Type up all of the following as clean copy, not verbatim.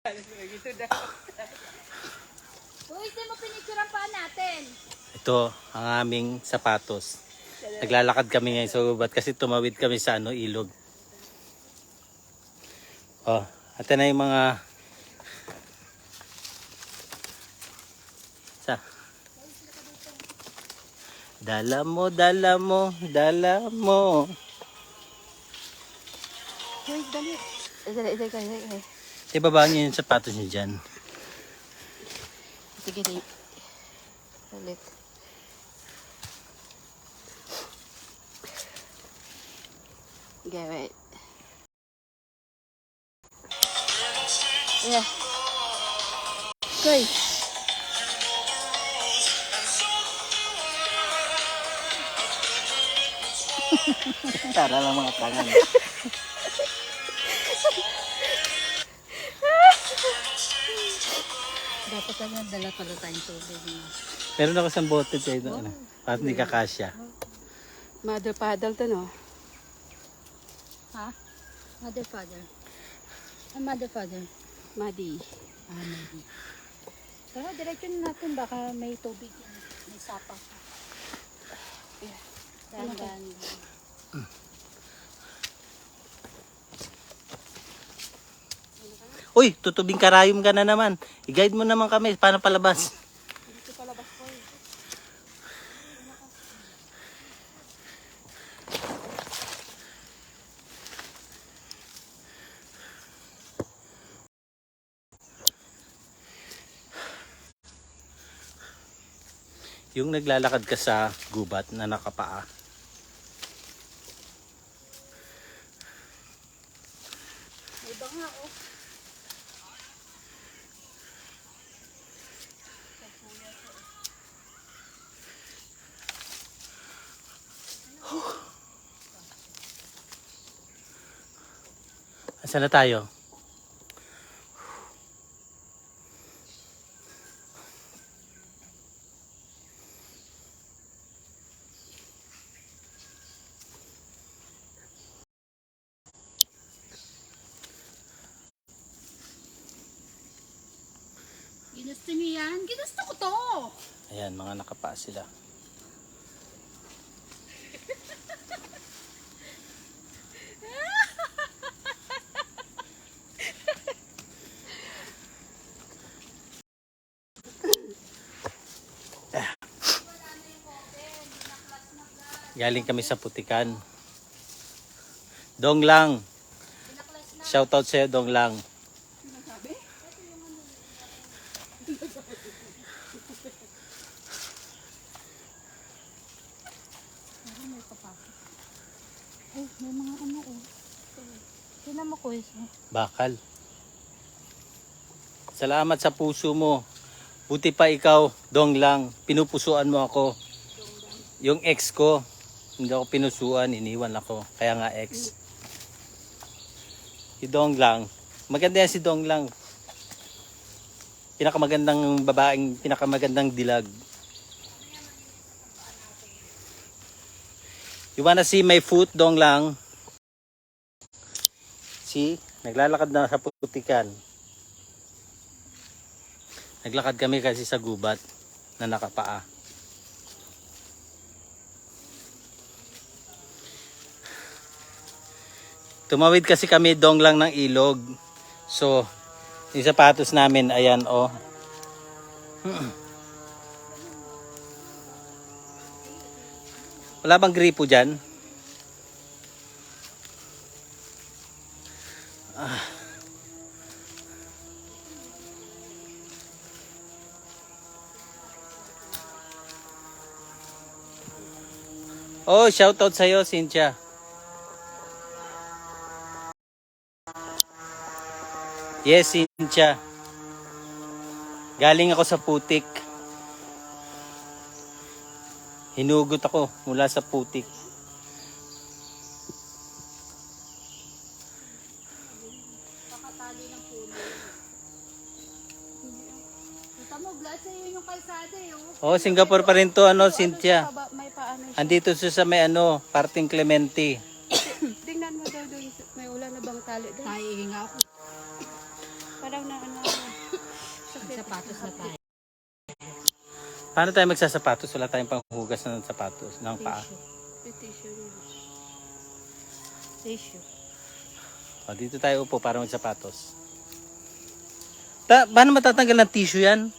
Uy, hindi mo pinicture ang paa natin. Ito ang aming sapatos. Naglalakad kami ngayon sa gubat kasi tumawid kami sa ilog. Oh, ito na yung mga dala mo, dala mo, dala mo. Uy, dali. Dali. Ibaba niyo yung sapatos niyo dyan. Sige, dali. Ulit. Okay, wait. Yeah. Okay. Tara lang mga tangan. Dapat lang dala pala tayong tubig. Meron ako sa bote tayo doon. Para hindi kakasya. Mother paddle to, no? Ha? Mother father. Mother father. Madi. Madi. Tara, diretso na natin. Baka may tubig yan. May sapa. Yeah. Dandan. Uy, tutubing karayom ka na naman. I-guide mo naman kami. Paano palabas? Dito palabas ko eh. Yung naglalakad ka sa gubat na nakapaa. May banga oh. Asan na tayo? Ginusto niyo yan? Ginusto ko to! Ayan, mga nakapaa sila. Galing kami sa Putikan. Dong lang. Shoutout sa'yo, Dong lang. Ay, may mga ano oh. Tignan mo ko eh. Bakal. Salamat sa puso mo. Buti pa ikaw, Dong lang. Pinupusuan mo ako. Yung ex ko, hindi ako pinusuan, iniwan ako. Kaya nga ex. Si Dong lang. Maganda yan si Dong lang. Pinakamagandang babaeng, pinakamagandang dilag. You wanna see my foot, Dong lang? See? Naglalakad na sa Putikan. Naglakad kami kasi sa gubat na nakapaa. Tumawid kasi kami Dong lang ng ilog. So, yung sapatos namin, ayan oh. Wala bang gripo dyan? Oh, shoutout sa'yo, Cynthia. Yes, Cynthia. Galing ako sa Putik. Hinugot ako mula sa Putik. Pakatali ng puno. Kita mo, glad sa'yo yung kalsada eh. Oh, Singapore pa rin to, Cynthia. May paano siya. Andito siya sa may parting Clementi. Tingnan mo daw doon, may ulan na bang tali doon? Naiinga ako. Parang na na sakit. Sapatos na tayo. Paano tayo magsasapatos? Wala tayong panghugas ng sapatos, ng paa. May tissue rin. Tissue. O, dito tayo upo para magsapatos. Paano matatanggal ng tissue yan?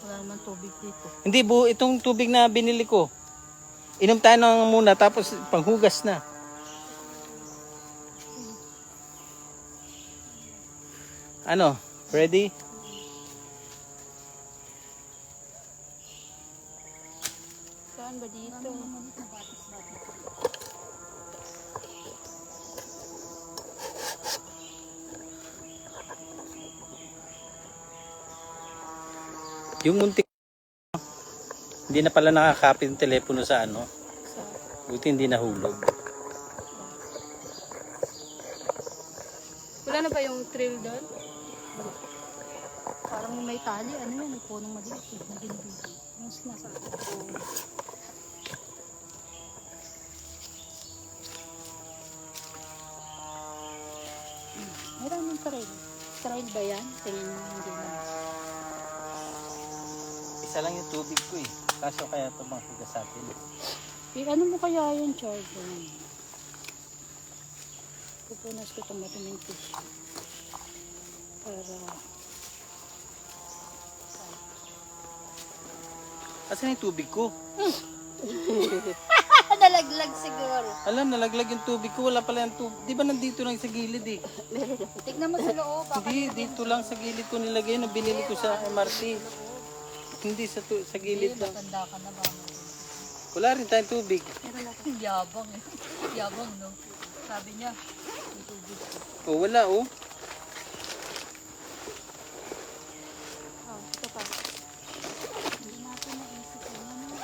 Wala naman tubig dito. Hindi, buo itong tubig na binili ko. Inom tayo ng muna, tapos panghugas na. Ano? Ready? Saan ba dito? Yung muntik, hindi na pala nakakapit yung telepono sa ano. Buti hindi nahulog. Wala na ba yung trail doon? Parang may tali. Ano yan? May punong maliit. Naging mas nasa Meron yung trail. Trail ba yan? Tingin mo hindi naman. Isa lang yung tubig ko eh. Kaso kaya ito manghugas sa atin. Ano mo kaya yung charger? Pupunas ko itong matuming tissue. Para... Kasi yung tubig ko. Nalaglag siguro. Alam, nalaglag yung tubig ko. Wala pala yung tubig. Di ba nandito lang sa gilid eh? Tignan mo sa loob. Hindi, dito lang sa gilid ko nilagay na binili ko sa MRT. Hindi sa gilid lang. Matanda ka na ba? Wala rin tayong tubig. Yabang eh. Yabang no? Sabi niya, may tubig. Oh, wala oh. Ito pa. Hindi natin naisip yun.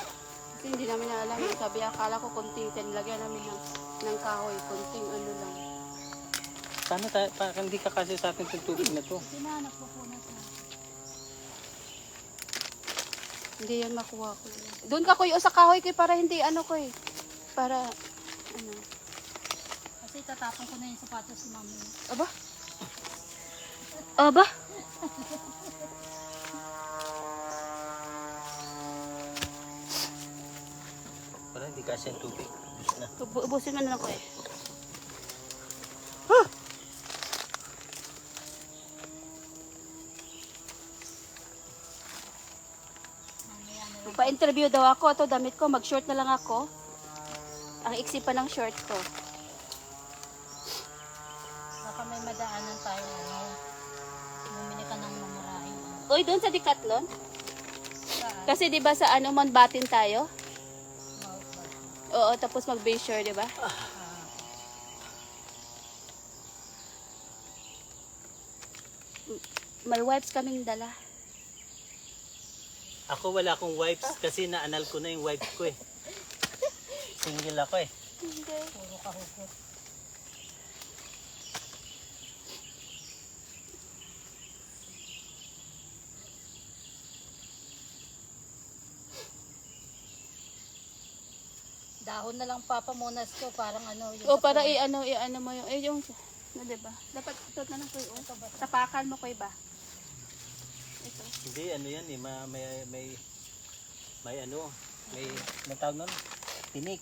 Kasi hindi namin alam. Sabi, akala ko konting nilagyan namin ng kahoy. Konting ano lang. Paano tayo? Hindi ka kasi sa atin itong tubig na to. Sinanap mo po na sa... Hindi yan makuha ko. Doon ka kuya sa kahoy ko para hindi ano ko eh. Para ano. Kasi tatapon ko na yung sapatos si mami. Aba? Aba? Wala, hindi kasi yung tubig. Ubus na. Ubusin mo na lang ko eh. Pa-interview daw ako. Ito damit ko. Mag-short na lang ako. Ang iksi pa ng short ko. Baka may madaanan tayo. Ano, bumili ka ng mamarahin. Uy, doon sa Decathlon? Saan? Kasi 'di ba sa ano Mountbatten tayo? Mount ba? Oo, tapos mag-Bayshore, 'di ba? May wipes kaming dala. Ako wala akong wipes kasi naanal ko na yung wipes ko eh. Single ako eh. Hindi. Puro kahugot. Dahon na lang papamunas ko, parang ano. O para i-ano mo yung no, 'di ba? Dapat ito na lang ko yung tapakan mo ko ba? Ito. Hindi, ano yan eh. May ano. May tawag nun? Tinik.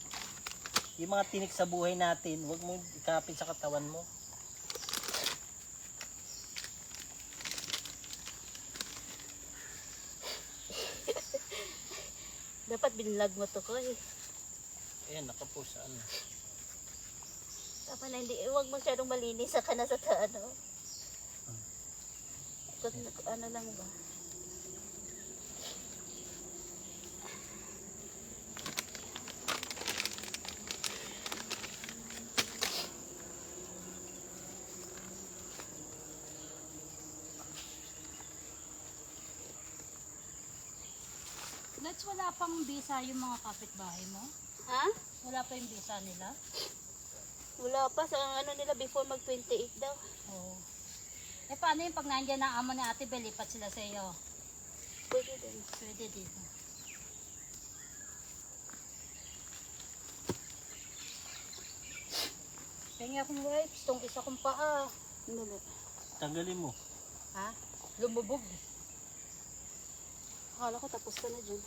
Yung mga tinik sa buhay natin, huwag mo ikapin sa katawan mo. Dapat binlag mo to ko eh. Ayan, nakapost sa ano. Dapat na hindi, huwag masyadong malinis sa kana sa ano. Ano lang ba? Let's wala pang visa yung mga kapitbahay mo? Ha? Wala pa yung visa nila? Wala pa sa ano nila before mag 28 daw. Oo. Eh paano yung pag nandiyan ang amo ni Ate Bel, lipat sila sa iyo? Pwede din. Pwede dito. Kaya akong wipes, tong isa kong paa. Dali. Tanggalin mo. Ha? Lumubog. Akala ko tapos ka na dyan.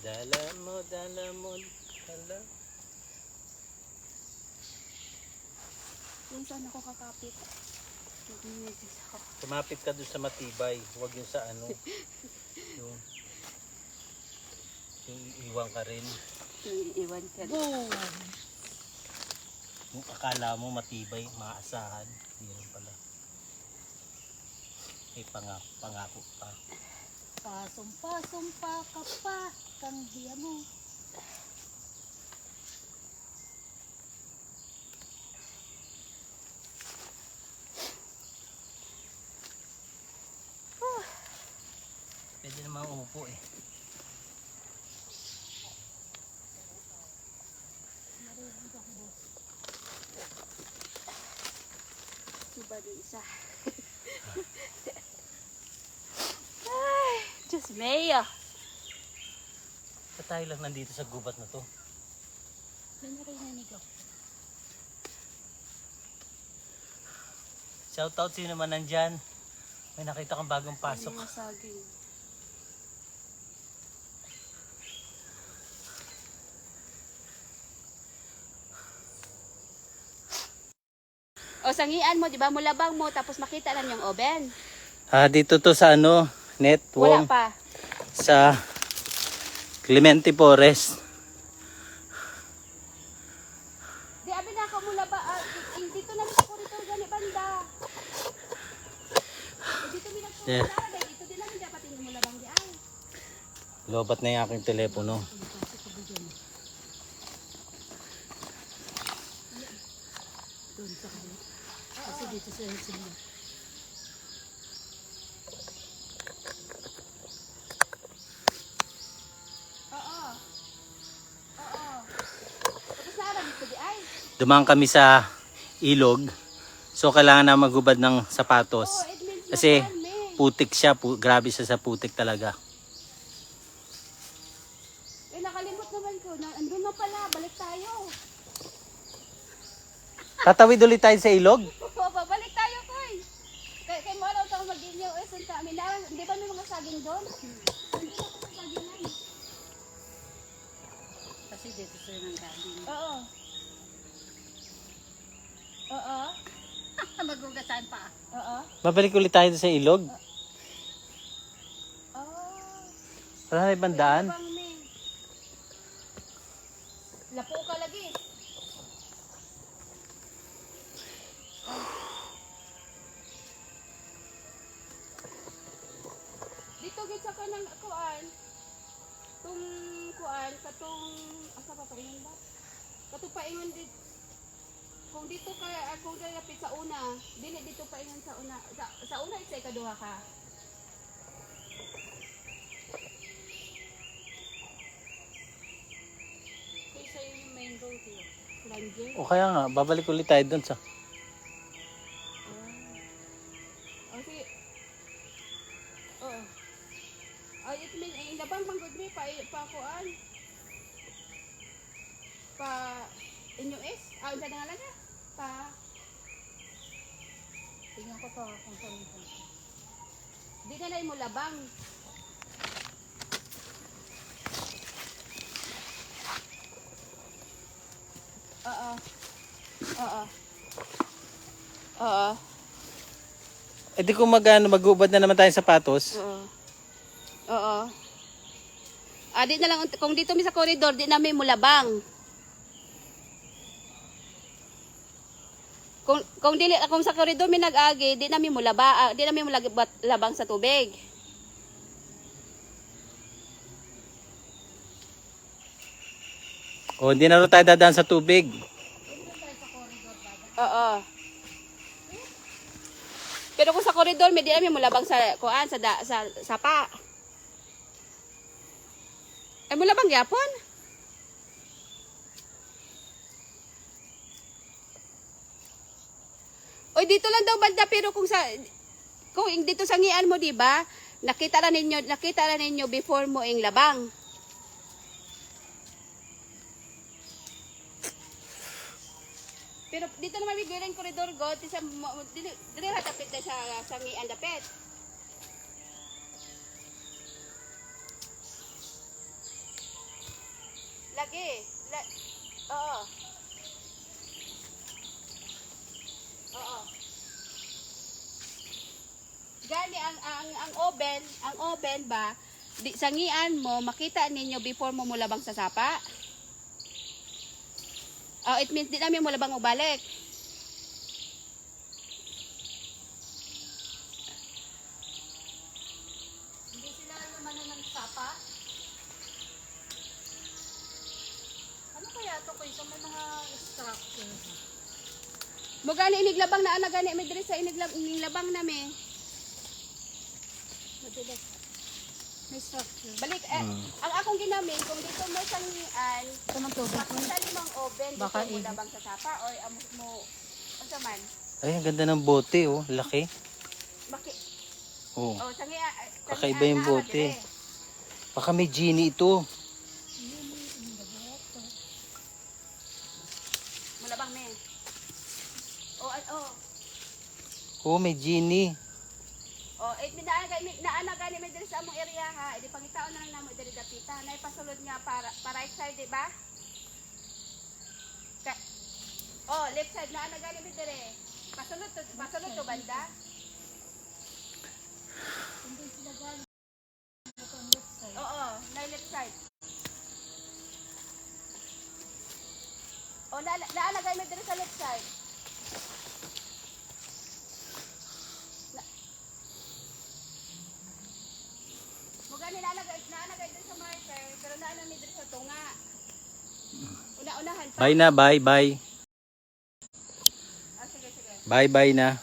Dala mo, dala mo, dala. Yung saan ako kakapit? Nag-inis ako. Kumapit ka doon sa matibay, huwag yung sa ano. yung, yung iwan ka rin. Iiwan ka. Boom! Yung akala mo matibay, maasahan. Hindi rin pala. May pangako pa. Pasumpa ka pa. Kang hiya mo. Pwede naman umupo eh. Iba din isa. Ay, Diyos Maya. Sa tayo lang nandito sa gubat na to. Yan na rin nanig ako. Shoutout sino naman nandyan. May nakita kang bagong pasok. Mga saging. O sangian mo, di ba? Mulabang mo, tapos makita lang yung oven. Dito to sa ano, net Wala wong pa. sa Clemente Forest. Di abi na ako mulaba. Dito na rin ako rito, gani banda. Dito mi Yeah. nagpunta, dito din namin dapat yung mulabang di ay. Lobat na yung aking telepono. Doon sa kanila. Kasi dito sa sila. Oo. Oo. Tapos na dito di ay. Dumaan kami sa ilog. So kailangan na maghubad ng sapatos. Oh, it means Kasi makuhan, me. putik siya, grabe siya sa putik talaga. Eh, nakalimot naman ko. Andun na pala, balik tayo. Tatawid ulit tayo sa ilog? Balik tayo, Koy. Kay mo araw tayo mag-inyaw. Eh, sunta. Hindi ba may mga saging doon? Hindi na ako sa saging na eh. Kasi dito sila nang galing. Oo. Oo. Magugasan pa. Oo. Mabalik ulit tayo sa ilog? Oh. Wala na ibang daan? Bang, me. Lapo ka lagi. Dito gid sa kanang kuan. Tung kuan katong asa pa paingon ba? Katong paingon dit. Kung dito ka kung dapit sa una, dili dito paingon sa una. Sa una isa ikaduha ka. Kaysa yung main road yun. Ranger. O kaya nga, babalik ulit tayo dun sa... Oh, sige. Oo. Ay, it mean, labang manggod me, pa kuan. Pa, inyo is? Ang na nga lang ha? Pa, Tingnan ko to kung saan ito. di ka na mo labang. Oo. Oo. Oo. Eh di kung maghubad na naman tayo sa sapatos. Oo. Oo. Di na lang, kung dito mi sa corridor, di namin mulabang. Kung sa corridor mi nag-agi, di namin di namin mulabang sa tubig. O hindi na rin tayo dadaan sa tubig. Oo. Pero kung sa corridor, may di namin mulabang sa kuan sa sapa. Ay mulabang yapon. Oy, dito lang daw banda pero kung dito sa ngian mo, di ba? Nakita na ninyo before mo ing labang. Pero dito naman may giling koridor go, di sa dili ra tapit na sa ngian dapit. Lagi. Oo. Oo. Gani ang oven ba, di sangian mo makita ninyo before mo mulabang sa sapa. Oh, it means di namin mulabang mo balik. Hindi sila naman ng sapa. Ano kaya ito ko isang may mga structure? Mo gani iniglabang na ana gani may diri sa iniglabang na me. Madalas. May structure. Balik ang akong ginamit kung dito mo sangian, Ito ng tubig. makita limang oven Baka dito mo init. labang sa sapa or mo unsa man. Ay, ang ganda ng bote, oh. Laki. Maki Oh. oh sangian. Kakaiba yung bote. Baka may genie ito. Mulabang me. Oh. Oh, may genie. Oh, naana gani may diri sa among area ha. Idi pangitaon na lang namo diri dapita. Nay pasulod nga para right side, di ba? Oh, left side naana gani may diri. Pasulod to banda. Hindi sila galing. Ito ang left side. Oo, na left side. Oh, naana gani may diri sa left side. Mugani naana gani diri sa marker, pero naana mi diri sa tunga. Una-unahan pa. Bye na, bye. Ah, sige. Bye na.